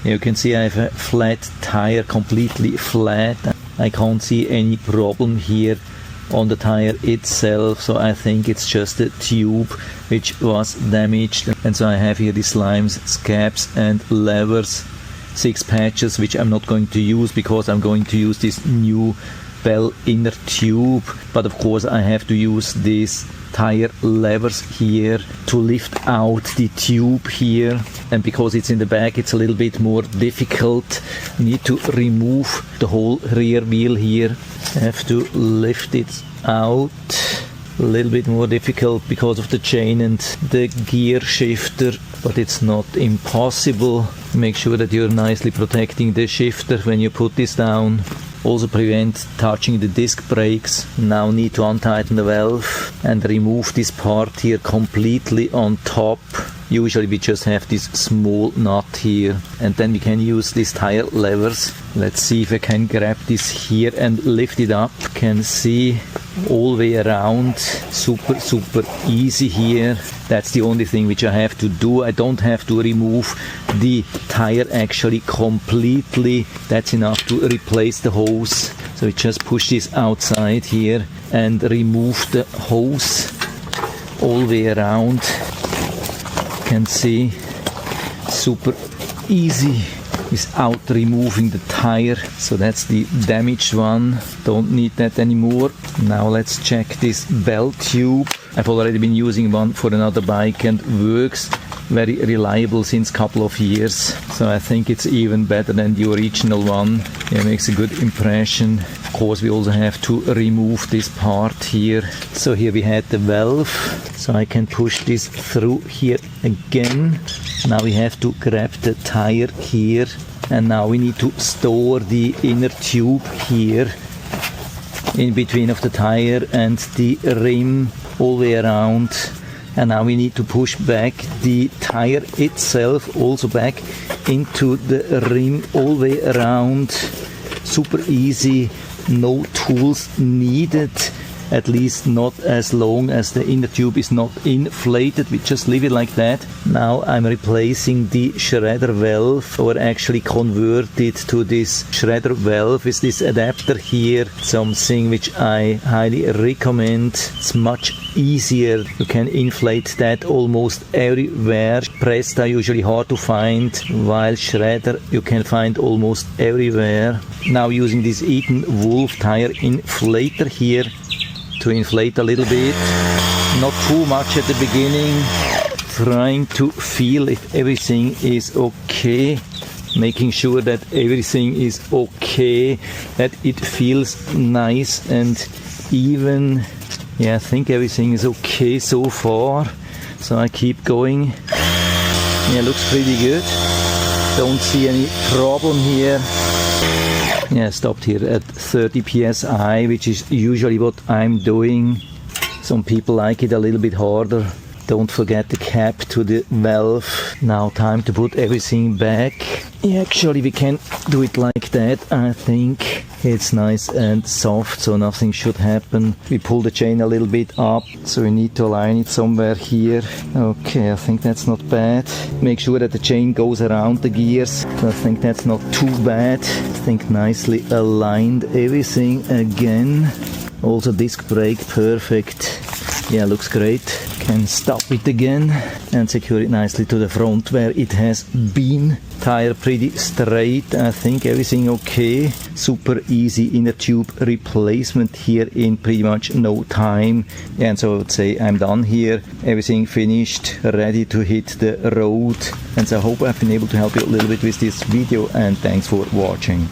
You can see I have a flat tire, completely flat. I can't see any problem here on the tire itself, so I think it's just the tube which was damaged. And so I have here the slimes, scabs and levers, 6 patches, which I'm not going to use because I'm going to use this new bell inner tube. But of course I have to use these tire levers here to lift out the tube here, and because it's in the back it's a little bit more difficult. I need to remove the whole rear wheel here. I have to lift it out. A little bit more difficult because of the chain and the gear shifter, but it's not impossible. Make sure that you're nicely protecting the shifter when you put this down. Also prevent touching the disc brakes. Now need to untighten the valve and remove this part here completely on top. Usually we just have this small nut here, and then we can use these tire levers. Let's see if I can grab this here and lift it up. Can see all the way around. Super easy here. That's the only thing which I have to do. I don't have to remove the tire actually completely. That's enough to replace the hose. So we just push this outside here and remove the hose all the way around. Can see super easy without removing the tire. So that's the damaged one. Don't need that anymore. Now let's check this bell tube. I've already been using one for another bike and works very reliable since a couple of years. So I think it's even better than the original one. It makes a good impression. Of course we also have to remove this part here. So here we had the valve. So I can push this through here again. Now we have to grab the tire here. And now we need to store the inner tube here in between of the tire and the rim all the way around. And now we need to push back the tire itself also back into the rim all the way around. Super easy, no tools needed, at least not as long as the inner tube is not inflated. We just leave it like that. Now I'm replacing the shredder valve, or actually convert it to this shredder valve with this adapter here. Something which I highly recommend. It's much easier. You can inflate that almost everywhere. Presta usually hard to find, while shredder you can find almost everywhere. Now using this Eaton Wolf tire inflator here to inflate a little bit, not too much at the beginning, trying to feel if everything is okay, making sure that everything is okay, that it feels nice and even. Yeah, I think everything is okay so far, so I keep going. Yeah, looks pretty good, don't see any problem here. Yeah, I stopped here at 30 psi, which is usually what I'm doing. Some people like it a little bit harder. Don't forget the cap to the valve. Now time to put everything back. Yeah, actually we can do it like that. I think it's nice and soft, so nothing should happen. We pull the chain a little bit up, so we need to align it somewhere here. Okay, I think that's not bad. Make sure that the chain goes around the gears. I think that's not too bad. I think nicely aligned everything again. Also disc brake perfect. Yeah, looks great. Can stop it again and secure it nicely to the front where it has been. Tire pretty straight. I think everything okay. Super easy inner tube replacement here in pretty much no time. And so I would say I'm done here. Everything finished, ready to hit the road. And so I hope I've been able to help you a little bit with this video, and thanks for watching.